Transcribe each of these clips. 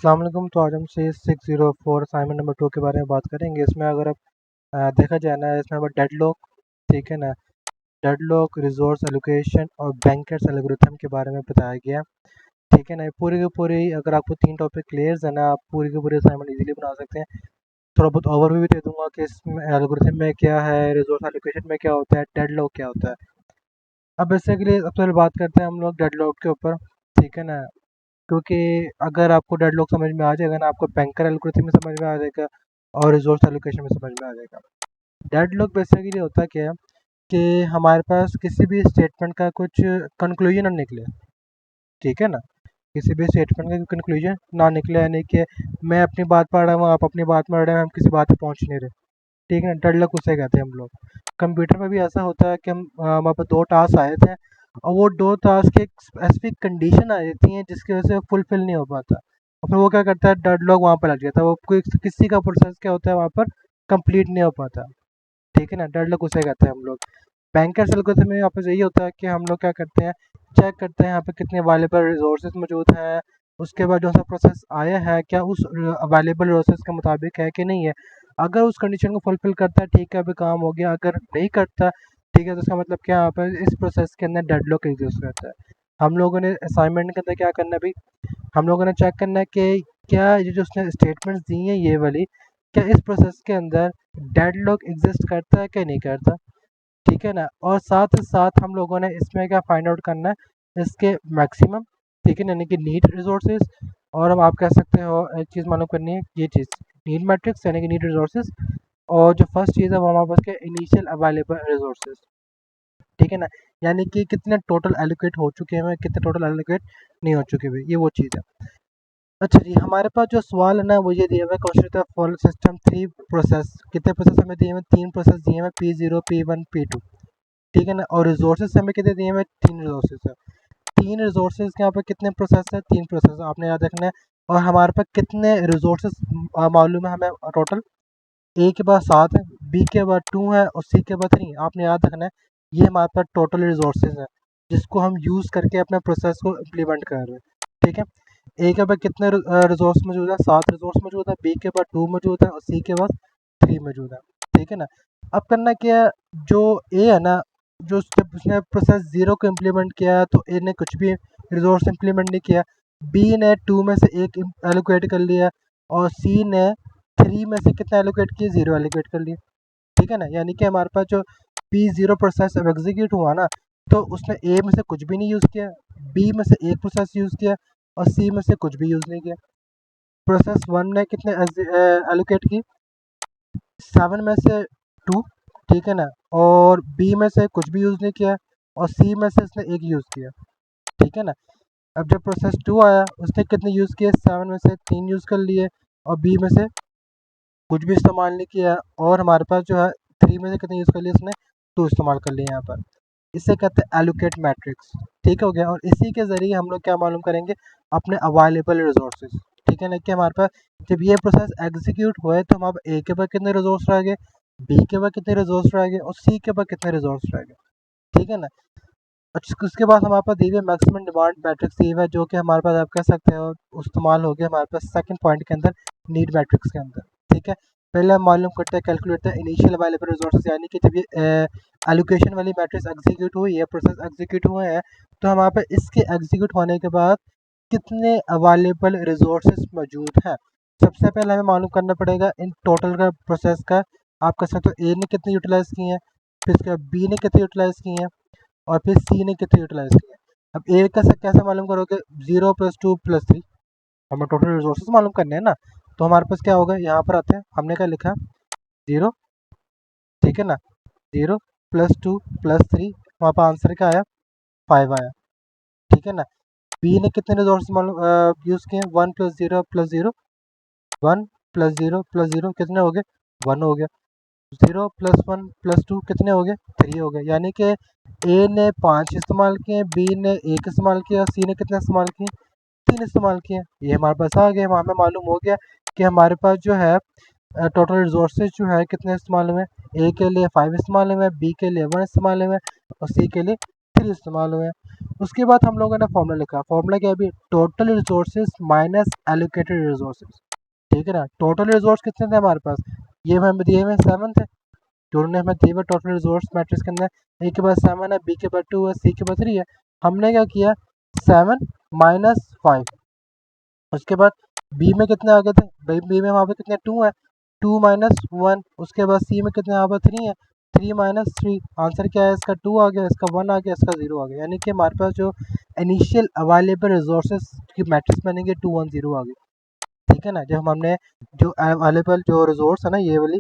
अस्सलाम वालेकुम। तो आज हम C604 असाइनमेंट नंबर 2 के बारे में बात करेंगे। इसमें अगर आप देखा जाए ना, इसमें हमारा डेडलॉक, ठीक है ना, डेडलॉक, रिसोर्स एलोकेशन और बैंकेट्स एल्गोरिथम के बारे में बताया गया है, ठीक है ना। ये पूरी की पूरी, अगर आपको 3 टॉपिक क्लियर है ना, आप पूरी की पूरी असाइनमेंट इजीली बना सकते हैं। थोड़ा बहुत ओवरव्यू भी दे दूंगा कि इसमें एल्गोरिथम में क्या है, रिसोर्स एलोकेशन में क्या होता है, डेडलॉक क्या होता है। अब बेसिकली सबसे पहले बात करते हैं हम लोग डेडलॉक के ऊपर, ठीक है ना। क्योंकि अगर आपको डेडलॉक समझ में आ जाएगा ना, आपको बैंकर एल्गोरिथम में समझ में आ जाएगा और रिसोर्स एलोकेशन में समझ में आ जाएगा। डेडलॉक बेसिकली होता क्या है कि हमारे पास किसी भी स्टेटमेंट का कुछ कंक्लूजन ना निकले, ठीक है ना। किसी भी स्टेटमेंट का कंक्लूजन ना निकले, यानी कि मैं अपनी बात पढ़ रहा हूँ, आप अपनी बात पढ़ रहे हैं, हम किसी बात पे पहुँच नहीं रहे, ठीक है ना। डेडलॉक उसे कहते हैं हम लोग। कंप्यूटर में भी ऐसा होता है कि हम हमारे पास 2 टास्क आए थे और वो 2 टास्क की एक स्पेसिफिक कंडीशन आ जाती है जिसकी वजह से फुलफिल नहीं हो पाता, और फिर वो क्या करता है, डेडलॉक वहाँ पर लग जाता है, वो कोई किसी का प्रोसेस क्या होता है वहाँ पर कंप्लीट नहीं हो पाता, ठीक है ना। डेडलॉक उसे कहते हैं हम लोग। बैंकर्स एल्गोरिथम में यहाँ पर यही होता है कि हम लोग क्या करते हैं, चेक करते हैं यहाँ पे कितने अवेलेबल रिसोर्सेज मौजूद हैं, उसके बाद जो सा प्रोसेस आया है क्या उस अवेलेबल रिसोर्सेज के मुताबिक है कि नहीं है। अगर उस कंडीशन को फुलफिल करता है, ठीक है, अभी काम हो गया। अगर नहीं करता, ठीक है, तो इसका मतलब क्या, यहाँ पर इस प्रोसेस के अंदर डेडलॉक एग्जिस्ट करता है। हम लोगों ने असाइनमेंट के अंदर क्या करना है भाई, हम लोगों ने चेक करना है कि क्या ये जो उसने स्टेटमेंट्स दी हैं ये वाली, क्या इस प्रोसेस के अंदर डेडलॉक एग्जिस्ट करता है कि नहीं करता, ठीक है ना। और साथ ही साथ हम लोगों ने इसमें क्या फाइंड आउट करना है, इसके मैक्सिमम, ठीक है ना, यानी कि नीड रिसोर्सेज। और अब आप कह सकते हो एक चीज़ मालूम करनी है, ये चीज़ नीड मैट्रिक्स यानी कि नीड रिसोर्सेज। और जो फर्स्ट चीज़ है वो हमारे पास के इनिशियल अवेलेबल रिसोर्सेज, ठीक है ना, यानी कि कितने टोटल एलोकेट हो चुके हैं, कितने टोटल एलोकेट नहीं हो चुके हुए, ये वो चीज़ है। अच्छा जी, हमारे पास जो सवाल है ना वो ये दिया हुआ है, कंस्ट्रक्ट फॉलो सिस्टम 3 प्रोसेस। कितने प्रोसेस हमें दिए हुए, 3 प्रोसेस दिए हुए, P0, P1, P2, ठीक है ना। और रिसोर्सेज हमें कितने दिए हुए, 3 रिसोर्सेज है। 3 रिसोर्सेज के यहाँ पे कितने प्रोसेस है, 3 प्रोसेस आपने याद रखना है। और हमारे पास कितने रिसोर्सेज मालूम है हमें टोटल, ए के बाद 7 है, बी के बाद 2 है और सी के बाद 3, आपने याद रखना है। ये हमारे पास टोटल रिसोर्सेज है जिसको हम यूज़ करके अपने प्रोसेस को इम्प्लीमेंट कर रहे हैं, ठीक है। ए के बाद कितने रिसोर्स मौजूद है, 7 रिसोर्स मौजूद है, बी के बाद 2 मौजूद है और सी के बाद 3 मौजूद है, ठीक है ना। अब करना क्या है, जो ए है ना, जो जब उसने प्रोसेस 0 को इम्प्लीमेंट किया है तो ए ने कुछ भी रिसोर्स इम्प्लीमेंट नहीं किया। बी ने 2 में से 1 एलोकेट कर लिया और सी ने 3 में से कितना एलोकेट किया, 0 एलोकेट कर लिया, ठीक है ना। यानी कि हमारे पास जो P0 प्रोसेस अब एग्जीक्यूट हुआ ना, तो उसने ए में से कुछ भी नहीं यूज़ किया, बी में से एक प्रोसेस यूज़ किया और सी में से कुछ भी यूज़ नहीं किया। प्रोसेस 1 ने कितने एलोकेट की, 7 में से 2, ठीक है ना। और बी में से कुछ भी यूज़ नहीं किया और सी में से इसने एक यूज़ किया, ठीक है ना। अब जब प्रोसेस 2 आया उसने कितने यूज़ किए, 7 में से 3 यूज़ कर लिए और बी में से कुछ भी इस्तेमाल नहीं किया। और हमारे पास जो है 3 में से कितने यूज़ कर लिए, इसने 2 इस्तेमाल कर लिए यहाँ पर। इसे कहते हैं एलोकेट मैट्रिक्स, ठीक हो गया। और इसी के ज़रिए हम लोग क्या मालूम करेंगे, अपने अवेलेबल रिसोर्सेज, ठीक है ना, कि हमारे पास जब ये प्रोसेस एग्जीक्यूट हुए तो हमारे ए के पास कितने रिसोर्स रह गए, बी के पास कितने रिसोर्स रह गए और सी के पास कितने रिसोर्स रह गए, ठीक है ना। अच्छा, उसके बाद हमारे पास दी हुई मैक्सिमम डिमांड मैट्रिक्स दी हुआ है, जो कि हमारे पास आप कह सकते हो इस्तेमाल हो गया हमारे पास सेकंड पॉइंट के अंदर, नीड मैट्रिक्स के अंदर, ठीक है। पहले हम मालूम करते हैं, calculate the initial available resources, यानी कि जब ये एलोकेशन वाली मैट्रिक्स एग्जीक्यूट हुई है, प्रोसेस एग्जीक्यूट हुए हैं, तो हमारे पास इसके एग्जीक्यूट होने के बाद कितने अवेलेबल रिसोर्सेज मौजूद हैं। सबसे पहले हमें मालूम करना पड़ेगा इन टोटल का प्रोसेस का। आप कह सकते हो ए ने कितने यूटिलाइज किए हैं, फिर इसके बाद बी ने कितने यूटिलाइज किए हैं और फिर सी ने कितने यूटिलाइज किए। अब ए का से कैसे मालूम करोगे, 0 + 2 + 3, हमें टोटल रिसोर्सेज मालूम करने हैं ना। तो हमारे पास क्या होगा, यहाँ पर आते हैं, हमने क्या लिखा, 0, ठीक है ना, 0 + 2 + 3, वहाँ पर आंसर क्या आया, 5 आया, ठीक है ना। बी ने कितने रिसोर्स मालूम यूज़ किए, 1 + 0 + 0, 1 + 0 + 0 कितने हो गए, 1 हो गया। 0 + 1 + 2 कितने हो गए, 3 हो गए। यानी कि ए ने 5 इस्तेमाल किए, बी ने 1 इस्तेमाल किया और सी ने कितने इस्तेमाल किए, 3 इस्तेमाल किए। ये हमारे पास आ गया, हमें मालूम हो गया कि हमारे पास जो है टोटल रिसोर्सेज जो है कितने इस्तेमाल हुए, ए के लिए 5 इस्तेमाल हुए, बी के लिए 1 इस्तेमाल हुए और सी के लिए 3 इस्तेमाल हुए। उसके बाद हम लोगों ने फॉर्मूला लिखा, फॉर्मूला क्या है अभी, total resources minus allocated resources, ठीक है ना। टोटल रिसोर्स कितने थे हमारे पास, ये हमें दिए हुए 7 थे, जो उन्होंने हमें दिए हुए टोटल रिसोर्स मैट्रिक्स के अंदर, ए के बाद 7 है, बी के बाद 2 है, सी के बाद 3 है। हमने क्या किया, 7 माइनस 5, उसके बाद बी में कितने आ गए थे भाई, बी में वहाँ पे कितने 2 है, 2 माइनस 1, उसके बाद सी में कितने यहाँ पर 3 है, 3 माइनस 3, आंसर क्या है इसका 2 आ गया, इसका 1 आ गया, इसका 0 आ गया, यानी कि हमारे पास जो इनिशियल अवेलेबल रिसोर्सेज की मैट्रिक्स बनेंगे 2 1 0 आ गई, ठीक है ना। जब हमने जो अवेलेबल जो रिसोर्स है ना, ये वाली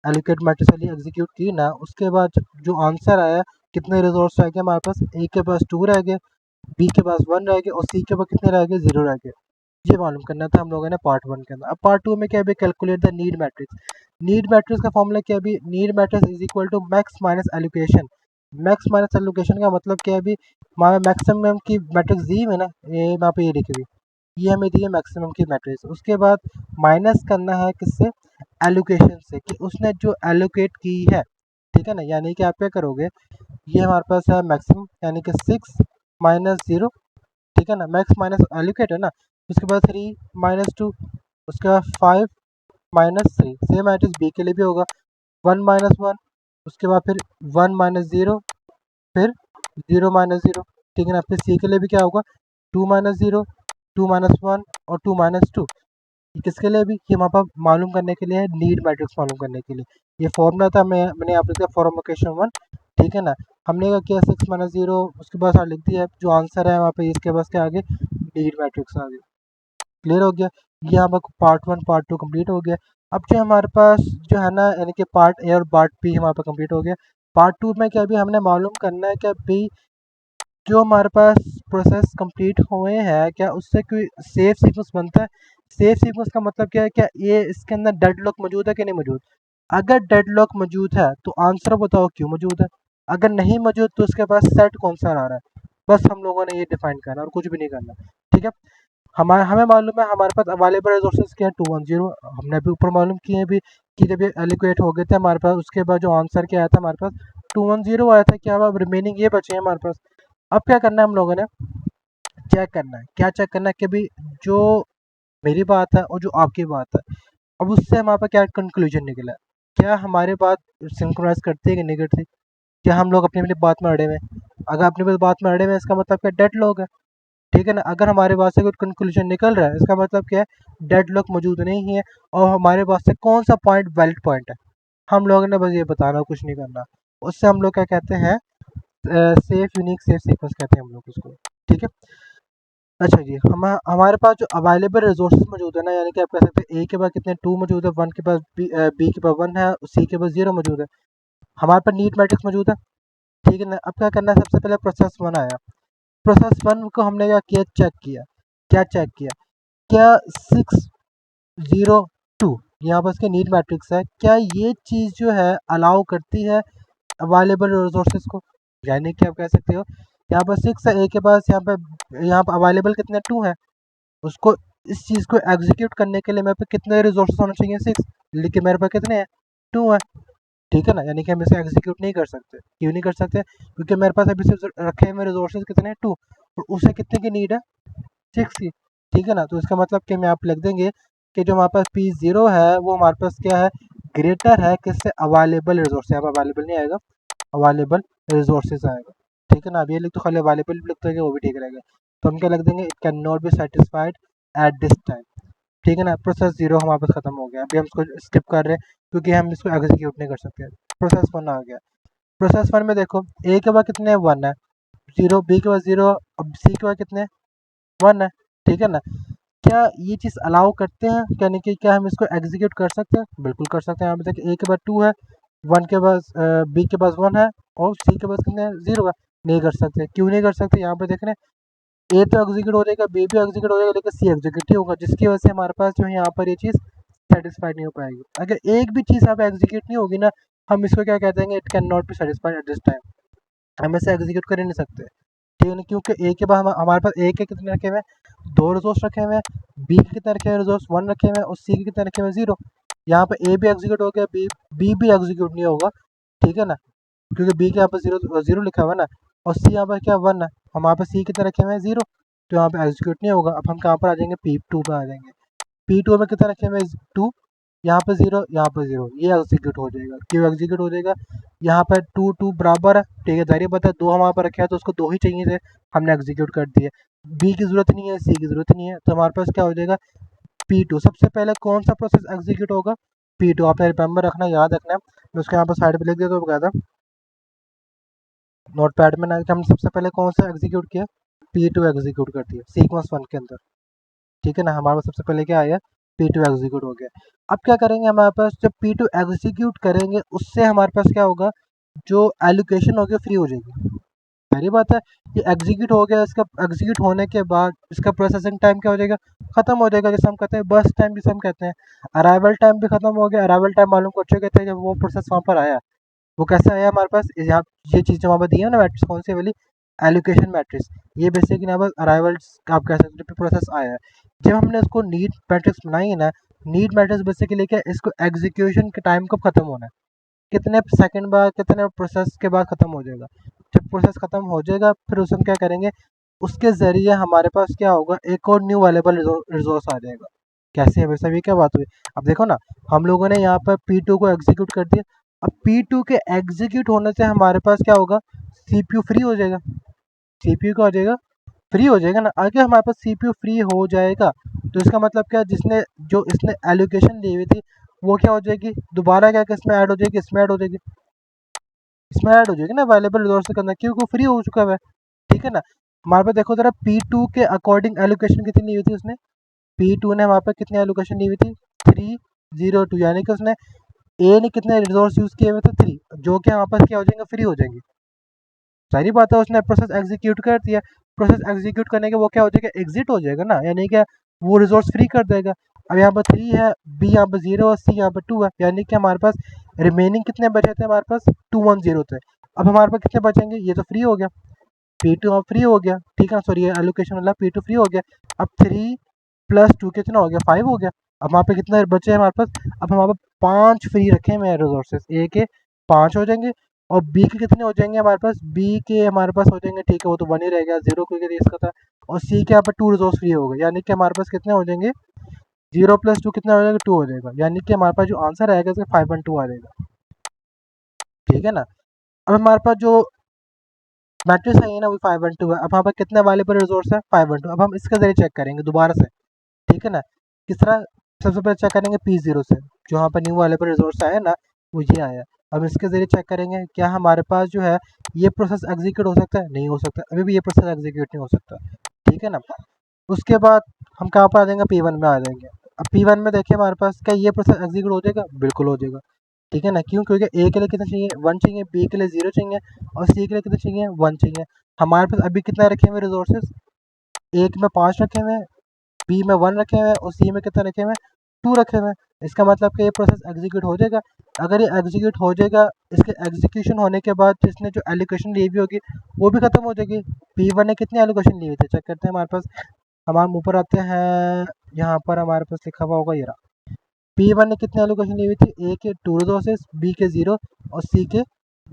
एलोकेट मैट्रिक्स वाली एग्जीक्यूट की ना, उसके बाद जो आंसर आया, कितने रिसोर्स रह गए हमारे पास, ए के पास 2 रह गए, बी के पास 1 रह गए, और सी के पास कितने रह गए, 0 रह गए। ये मालूम करना था हम लोगों ने पार्ट 1 के अंदर। अब पार्ट 2 में क्या है, calculate the need matrix. Need matrix का फॉर्मूला क्या है अभी, need matrix is equal to max minus allocation. Max minus allocation का मतलब क्या है अभी, हमारा मैक्सिमम की मैट्रिक्स दी है ना, ये यहाँ पे ये लिखी हुई, ये हमें दी है मैक्सिमम की मैट्रिक्स, उसके बाद माइनस करना है किससे, एलोकेशन से, कि उसने जो एलोकेट की है, ठीक है ना। यानी कि आप क्या करोगे, ये हमारे पास है मैक्सिमम, यानी कि 6 माइनस 0, ठीक है ना, मैक्स माइनस एलोकेट है ना, उसके बाद 3 माइनस 2, उसके बाद 5 माइनस 3, सेम मैट्रिक्स बी के लिए भी होगा, 1 माइनस 1, उसके बाद फिर 1 माइनस 0, फिर 0 माइनस 0, ठीक है ना। फिर सी के लिए भी क्या होगा, 2 माइनस 0, 2 माइनस 1 और 2 माइनस 2, ये किसके लिए भी, ये वहाँ पर मालूम करने के लिए है, नीड मैट्रिक्स मालूम करने के लिए। ये फॉर्मूला था, मैंने यहाँ पे दिया फॉर्म लोकेशन 1, ठीक है ना। हमने क्या किया, 6 माइनस 0, उसके बाद लिख दिया जो आंसर है वहाँ पे, इसके पास क्या आगे, नीड मैट्रिक्स आ गई। क्लियर हो गया, ये हमारा पार्ट 1 पार्ट 2 कंप्लीट हो गया। अब जो हमारे पास जो है ना, यानी कि पार्ट ए और पार्ट बी हमारे पास कंप्लीट हो गया। पार्ट 2 में क्या अभी हमने मालूम करना है कि अभी जो हमारे पास प्रोसेस कंप्लीट हुए हैं, क्या उससे कोई सेफ सीक्वेंस बनता है। सेफ सीक्वेंस का मतलब क्या है, क्या ये इसके अंदर डेड लॉक मौजूद है कि नहीं मौजूद। अगर डेड लॉक मौजूद है तो आंसर बताओ क्यों मौजूद है, अगर नहीं मौजूद तो उसके पास सेट कौन सा आ रहा है। बस हम लोगों ने ये डिफाइन करना और कुछ भी नहीं करना, ठीक है। हमें मालूम है हमारे पास अवेलेबल रिसोर्सेज क्या है, 210, हमने अभी ऊपर मालूम किए हैं भी कि जब ये एलोकेट हो गए थे हमारे पास, उसके बाद जो आंसर क्या आया था हमारे पास 210 आया था, क्या अब रिमेनिंग ये बचे हैं हमारे पास। अब क्या करना है हम लोगों ने, चेक करना है, क्या चेक करना है कि भाई जो मेरी बात है और जो आपकी बात है, अब उससे हमारे पास क्या कंक्लूजन निकला है, क्या हमारी बात सिंक्रोनाइज करती है कि नहीं करती, क्या हम लोग अपनी अपनी बात में अड़े हुए हैं। अगर अपनी अपनी बात में अड़े हुए हैं इसका मतलब क्या, डेड लॉक है, ठीक है ना। अगर हमारे पास से कोई कंक्लूजन निकल रहा है इसका मतलब क्या है, डेड लॉक मौजूद नहीं है, और हमारे पास से कौन सा पॉइंट वैलिड पॉइंट है, हम लोगों ने बस ये बताना, कुछ नहीं करना। उससे हम लोग क्या कहते हैं, सेफ यूनिक सेफ सीक्वेंस कहते हैं हम लोग उसको, ठीक है। अच्छा जी, हमारे पास जो अवेलेबल रिसोर्सेज मौजूद है ना, यानी कि आप कह सकते हैं ए के पास कितने 2 मौजूद है, 1 के पास बी के पास 1 है, सी के पास 0 मौजूद है, हमारे पास नीड मैट्रिक्स मौजूद है, ठीक है ना। अब क्या करना है, सबसे पहले प्रोसेस 1 आया, प्रोसेस 1 को हमने क्या किया, चेक किया, क्या चेक किया, क्या 602 यहाँ पर इसके नीड मैट्रिक्स है, क्या ये चीज़ जो है अलाउ करती है अवेलेबल रिसोर्सेज को। यानी कि आप कह सकते हो यहाँ पर 6 है, ए के पास यहाँ पर अवेलेबल कितने 2 है, उसको इस चीज़ को एग्जीक्यूट करने के लिए मेरे पे कितने रिसोर्सेज होने चाहिए 6, लेकिन मेरे पास कितने हैं 2 है, ठीक है ना। यानी कि हम इसे एग्जीक्यूट नहीं कर सकते, क्यों नहीं कर सकते, क्योंकि मेरे पास अभी सिर्फ रखे हुए रिसोर्सेज कितने हैं 2, और उसे कितने की नीड है 6 की, ठीक है ना। तो इसका मतलब कि मैं आप लिख देंगे कि जो हमारे पास P0 है वो हमारे पास क्या है, ग्रेटर है किससे, अवेलेबल रिसोर्स, यहाँ पर अवेलेबल नहीं आएगा, अवेलेबल रिसोर्सेज आएगा, ठीक है ना। अब ये लिख तो खाली अवेलेबल लिख देंगे वो भी ठीक रहेगा, तो हम क्या लिख देंगे, it can not be satisfied at this time, ठीक है ना। प्रोसेस 0 हमारे पास खत्म हो गया, अभी हम इसको स्किप कर रहे हैं क्योंकि हम इसको एग्जीक्यूट नहीं कर सकते। प्रोसेस 1 आ गया, प्रोसेस 1 में देखो ए के बाद कितने 1 है, 0, बी के बाद 0, अब सी के बाद कितने 1 है, ठीक है ना। क्या ये चीज़ अलाउ करते हैं, यानी कि क्या हम इसको एग्जीक्यूट कर सकते हैं, बिल्कुल कर सकते हैं। यहाँ पे देखिए ए के बाद 2 है, 1 के पास बी के पास 1 है, और सी के पास कितने 0 है, नहीं कर सकते, क्यों नहीं कर सकते, यहाँ पे देख रहे हैं ए तो एग्जीक्यूट हो जाएगा, बी भी एग्जीक्यूट हो जाएगा, लेकिन सी एग्जीक्यूट नहीं होगा, जिसकी वजह से हमारे पास जो है यहाँ पर ये चीज़ सेटिस्फाइड नहीं हो पाएगी। अगर एक भी चीज़ यहाँ पे एग्जीक्यूट नहीं होगी ना, हम इसको क्या कह देंगे, it can not be satisfied at this time, हम इसे एग्जीक्यूट कर ही नहीं सकते, ठीक है ना। क्योंकि ए के बाद हमारे पास ए के कितने रखे हुए हैं 2 रिसोर्स रखे हुए हैं, बी के कितने रखे हुए रिसोर्स 1 रखे हुए हैं, और सी के कितने रखे हुए 0। यहाँ पे ए भी एग्जीक्यूट हो गया, बी भी एग्जीक्यूट नहीं होगा, ठीक है ना, क्योंकि बी के यहाँ पर 0 0 लिखा हुआ है ना, और सी यहाँ पर क्या 1 है, हमारे पास सी कितना रखे हुए हैं 0, तो यहाँ पे एग्जीक्यूट नहीं होगा। अब हम कहाँ पर आ जाएंगे, P2 पे आ जाएंगे। P2 में कितना रखे हुए हैं 2, यहाँ पे 0, यहाँ पे 0, ये एग्जीक्यूट हो जाएगा। क्यों एग्जीक्यूट हो जाएगा, यहाँ पे 2 2 बराबर है, ठीक है, जाहिर बात है 2 हमारे पास रखे हैं तो उसको 2 ही चाहिए थे, हमने एग्जीक्यूट कर दिए। बी की जरूरत नहीं है, सी की जरूरत नहीं है, तो हमारे पास क्या हो जाएगा P2। सबसे पहले कौन सा प्रोसेस एग्जीक्यूट होगा, P2। आपने रिमेंबर रखना, याद रखना है। मैं उसके यहाँ पर साइड पे लिख देता हूँ बकायदा नोट पैड में ना, कि हमने सबसे पहले कौन सा एग्जीक्यूट किया, P2 एग्जीक्यूट कर दिया सीक्वेंस 1 के अंदर, ठीक है ना। हमारे पास सबसे पहले क्या आया, P2 एग्जीक्यूट हो गया। अब क्या करेंगे, हमारे पास जब P2 एग्जीक्यूट करेंगे उससे हमारे पास क्या होगा, जो एलोकेशन होगी फ्री हो जाएगी। पहली बात है, ये एग्जीक्यूट हो गया, इसका एग्जीक्यूट होने के बाद इसका प्रोसेसिंग टाइम क्या हो जाएगा, खत्म हो जाएगा, जैसे हम कहते हैं बस टाइम, जिसे हम कहते हैं। अराइवल टाइम भी खत्म हो गया। अराइवल टाइम मालूम कर चुके थे, जब वो प्रोसेस वहाँ पर आया, वो कैसे आया हमारे पास, यहाँ ये चीज़ वहाँ पर दी है ना मैट्रिक्स, कौन सी वाली, एलोकेशन मैट्रिक्स। ये बेसिकली यहाँ पर अराइवल्स आप कह सकते हो प्रोसेस आया है। जब हमने इसको नीड मैट्रिक्स बनाई है ना, नीड मैट्रिक्स बेसिकली क्या, इसको एग्जीक्यूशन के टाइम कब खत्म होना है, कितने सेकंड बाद, कितने प्रोसेस के बाद खत्म हो जाएगा। जब प्रोसेस खत्म हो जाएगा फिर उसे हम क्या करेंगे, उसके ज़रिए हमारे पास क्या होगा, एक और न्यू अवेलेबल रिसोर्स आ जाएगा। कैसे है वैसे, ये क्या बात हुई। अब देखो ना, हम लोगों ने यहाँ पर P2 को एग्जीक्यूट कर दिया। अब P2 के एग्जीक्यूट होने से हमारे पास क्या होगा, CPU फ्री हो जाएगा। CPU क्या हो जाएगा, फ्री हो जाएगा ना। आगे हमारे पास CPU फ्री हो जाएगा तो इसका मतलब क्या, जिसने जो इसने एलोकेशन ली हुई थी वो क्या हो जाएगी, दोबारा क्या किसमें ऐड हो जाएगी, इसमें ऐड हो जाएगी, इसमें ऐड हो जाएगी ना अवेलेबल रिसोर्स के अंदर, क्योंकि फ्री हो चुका है, ठीक है ना। हमारे पास देखो जरा, P2 के अकॉर्डिंग एलोकेशन कितनी ली हुई थी उसने, P2 ने वहाँ पे कितनी एलोकेशन ली हुई थी 302, यानी कि उसने ए ने कितने रिसोर्स यूज किए हुए थे 3, जो कि वहाँ पर क्या हो जाएंगे, फ्री हो जाएंगे। सारी बात है, उसने प्रोसेस एग्जीक्यूट कर दिया। प्रोसेस एग्जीक्यूट करने के वो क्या हो जाएगा, एग्जिट हो जाएगा ना, यानी कि वो रिसोर्स फ्री कर देगा। अब यहाँ पर 3 है, बी यहाँ पर 0 और सी यहाँ पर 2 है, यानी कि हमारे पास रिमेनिंग कितने बचे थे, हमारे पास 210 थे। अब हमारे पास कितने बचेंगे, ये तो फ्री हो गया, P2 अब फ्री हो गया, ठीक है, सॉरी एलोकेशन वाला P2 फ्री हो गया। अब 3 + 2 कितना हो गया, 5 हो गया। अब वहाँ पे कितने बचे हैं हमारे पास, अब हमारे पास 5 फ्री रखे हुए हैं रिसोर्सेज, ए के 5 हो जाएंगे, और बी के कितने हो जाएंगे हमारे पास, बी के हमारे पास हो जाएंगे, ठीक है, वो तो 1 ही रह गया, 0 क्योंकि इसका था। और सी के यहाँ पर 2 रिसोर्स फ्री हो गए, यानी कि हमारे पास कितने हो जाएंगे, 0 + 2 कितना हो जाएगा, 2 हो जाएगा, यानी कि हमारे पास जो आंसर आएगा इसका 5.2 आ जाएगा, ठीक है ना। अब हमारे पास जो मैट्रिक्स है ना वो 512 है। अब वहाँ पर कितने अवेलेबल रिसोर्स है, 512। अब हम इसके जरिए चेक करेंगे दोबारा से, ठीक है ना। किस तरह, सबसे पहले चेक करेंगे P0 से, जो यहाँ पर न्यू अवेलेबल रिसोर्स आया ना, वो ये आया। अब इसके जरिए चेक करेंगे क्या हमारे पास जो है ये प्रोसेस एग्जीक्यूट हो सकता है, नहीं हो सकता, अभी भी ये प्रोसेस एग्जीक्यूट नहीं हो सकता, ठीक है ना। उसके बाद हम कहाँ पर आ जाएंगे, P1 में आ जाएंगे। अब P1 में देखिए हमारे पास क्या ये प्रोसेस एग्जीक्यूट हो जाएगा, बिल्कुल हो जाएगा, ठीक है ना। क्यों, क्योंकि ए के लिए कितना चाहिए, 1 चाहिए, बी के लिए 0 चाहिए, और सी के लिए कितना चाहिए, 1 चाहिए। हमारे पास अभी कितना रखे हुए रिसोर्सेज, एक में 5 रखे हुए हैं, बी में 1 रखे हुए हैं, और सी में कितना रखे हुए हैं, 2 रखे हुए हैं। इसका मतलब कि ये प्रोसेस एग्जीक्यूट हो जाएगा। अगर ये एग्जीक्यूट हो जाएगा, इसके एग्जीक्यूशन होने के बाद जिसने जो एलोकेशन ली हुई होगी वो भी खत्म हो जाएगी। P1 ने कितनी एलोकेशन ली हुई थी, चेक करते हैं हमारे पास। हमारे ऊपर आते हैं, यहाँ पर हमारे पास लिखा हुआ होगा ये रहा। P1 ने कितनी एलोकेशन ली हुई थी, ए के 2 रिसोर्सेज, बी के 0 और सी के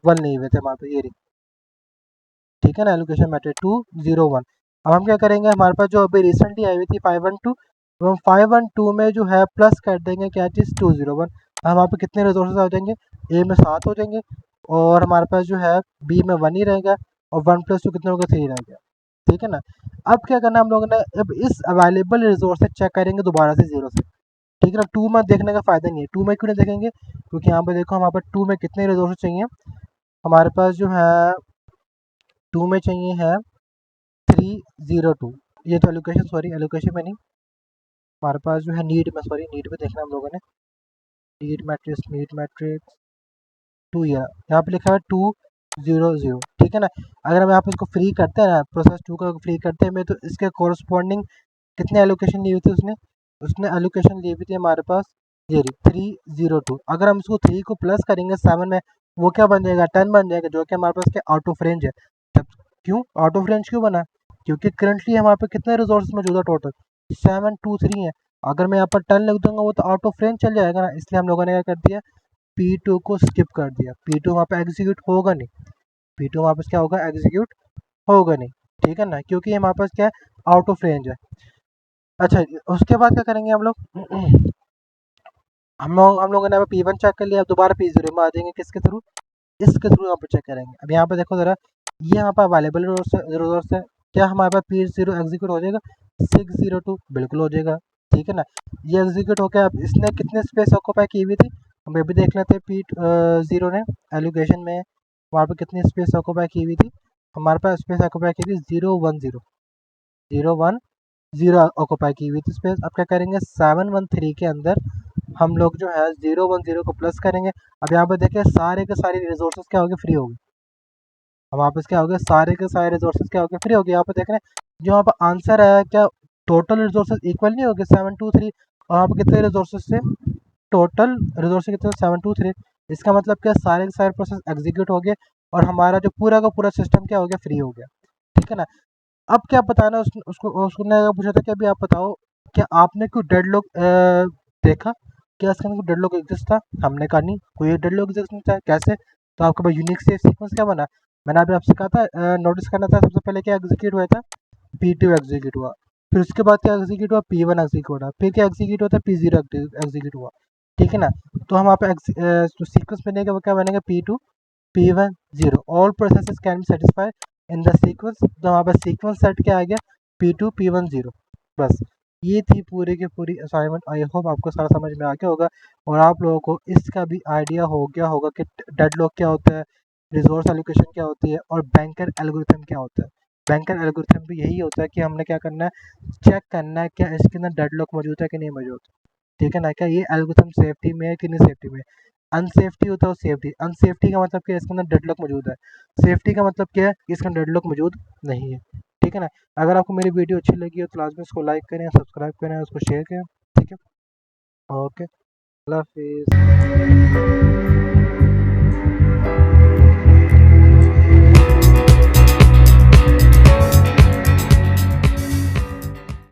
1 लिए हुए थे हमारे पास, ये रही, ठीक है ना, एलोकेशन मैट्रिक्स 201। अब हम क्या करेंगे, हमारे पास जो अभी रिसेंटली आई हुई थी 512, तो हम 512 में जो है प्लस कर देंगे क्या चीज़, 201। अब हमारे पास कितने रिसोर्सेज आ जाएंगे, ए में 7 हो जाएंगे, और हमारे पास जो है बी में 1 ही रहेगा, और 1 + 2 कितने हो गए, 3 रह गया, ठीक है ना। अब क्या करना हम लोगों ने, अब इस अवेलेबल रिसोर्स चेक करेंगे दोबारा से 0 से, ठीक है ना। 2 में देखने का फ़ायदा नहीं है, 2 में क्यों नहीं देखेंगे, क्योंकि यहाँ पे देखो हमारे पास 2 में कितने रिसोर्स चाहिए, हमारे पास जो है 2 में चाहिए है 302। ये तो एलोकेशन, सॉरी एलोकेशन में नहीं, हमारे पास जो है नीड में, सॉरी नीड में देखना हम लोगों ने, नीड मैट्रिक्स 2 यहाँ पे लिखा है 200, ठीक है ना। अगर हम यहाँ पे इसको फ्री करते हैं ना, प्रोसेस 2 का फ्री करते हैं तो इसके कोरस्पॉन्डिंग कितने एलोकेशन ली हुई थी उसने, उसने एलोकेशन ली हुई थी हमारे पास ये 302। अगर हम इसको 3 को प्लस करेंगे 7 में, वो क्या बन जाएगा, 10 बन जाएगा, जो कि हमारे पास क्या आउट ऑफ रेंज है। तब क्यों आउट ऑफ रेंज क्यों बना, क्योंकि करंटली हमारे पास कितने रिसोर्स मौजूद है, टोटल 723 है। अगर मैं यहाँ पर 10 लिख दूंगा वो तो आउट ऑफ रेंज चल जाएगा ना, इसलिए हम लोगों ने क्या कर दिया, P2 को स्किप कर दिया। P2 वहाँ पे एग्जीक्यूट होगा नहीं, P2 वहाँ पे क्या होगा, एग्जीक्यूट होगा नहीं, ठीक है ना, क्योंकि हमारे पास क्या है, आउट ऑफ रेंज है। अच्छा, उसके बाद क्या करेंगे हम लोग हम लोगों ने यहाँ पे P1 चेक कर लिया, अब दोबारा P0 में आ जाएंगे, किसके थ्रू, इसके थ्रू यहाँ पे चेक करेंगे। अब यहाँ पे देखो ज़रा, ये यहाँ पर अवेलेबल रिसोर्स है, क्या हमारे पास P0 एग्जीक्यूट हो जाएगा, 602 बिल्कुल हो जाएगा, ठीक है ना। ये एग्जीक्यूट हो गया। अब इसने कितने स्पेस ऑक्यूपाई की हुई थी, हम ये भी देख लेते हैं। P0 ने एलोकेशन में वहाँ पे कितनी स्पेस ऑक्यूपाई की हुई थी, हमारे पास स्पेस ऑक्यूपाई की थी 010 ऑक्यूपाई की हुई थी स्पेस। अब क्या करेंगे, 713 के अंदर हम लोग जो है 010 को प्लस करेंगे। अब यहाँ पर देखिए सारे के सारे रिसोर्सेज क्या हो गए, फ्री हो गए। अब वापस क्या हो गया, सारे के सारे रिसोर्सेज क्या हो गए, फ्री हो गए। यहाँ पर देख रहे हैं जो यहाँ पर आंसर है, क्या टोटल रिसोर्सेज इक्वल नहीं हो गए 723, और यहाँ पर कितने रिसोर्सेज से, टोटल रिसोर्सेज कितने, 723। इसका मतलब क्या, सारे के सारे प्रोसेस एग्जीक्यूट हो गए और हमारा जो पूरा का पूरा सिस्टम क्या हो गया, फ्री हो गया, ठीक है ना। अब क्या बताना, उसने पूछा था कि अभी आप बताओ, क्या आपने कोई डेडलॉक देखा, क्या इसके अंदर डेडलॉक एग्जिस्ट था, हमने कहा नहीं, कोई डेडलॉक एग्जिस्ट नहीं था। कैसे, तो आपके पास यूनिक से सीक्वेंस क्या बना, मैंने अभी आपसे कहा था नोटिस करना था। सबसे पहले क्या एग्जीक्यूट हुआ था, P2 एग्जीक्यूट हुआ, फिर उसके बाद क्या एग्जीक्यूट हुआ, P1 एग्जीक्यूट हुआ, फिर क्या एग्जीक्यूट होता है, P0 एग्जीक्यूट हुआ, ठीक है ना। तो हम यहाँ पे जो सीक्वेंस बनेगा वो क्या बनेगा, P2 P1 0, all processes can be satisfied in the sequence. तो हमारे पास सीक्वेंस सेट क्या आ गया, P2 P1 0। बस ये थी पूरी की पूरी असाइनमेंट। आई होप आपको सारा समझ में आ गया होगा और आप लोगों को इसका भी आइडिया हो गया होगा कि डेडलॉक क्या होता है, रिसोर्स एलोकेशन क्या होती है और बैंकर एल्गोरिथम क्या होता है। बैंकर एल्गोरिथम भी यही होता है कि हमने क्या करना है, चेक करना है क्या इसके अंदर डेडलॉक मौजूद है कि नहीं मौजूद, ठीक है ना। क्या ये एल्गोरिथम सेफ्टी में है कि नहीं सेफ्टी में। अनसेफ्टी होता है सेफ्टी, अनसेफ्टी का मतलब क्या है, इसके अंदर डेडलॉक मौजूद है। सेफ्टी का मतलब क्या है, इसके अंदर डेडलॉक मौजूद नहीं है, ठीक है ना। अगर आपको मेरी वीडियो अच्छी लगी हो तो लाजमी इसको लाइक करें, सब्सक्राइब करें, उसको शेयर करें, ठीक है। ओके, अल्लाह हाफिज़।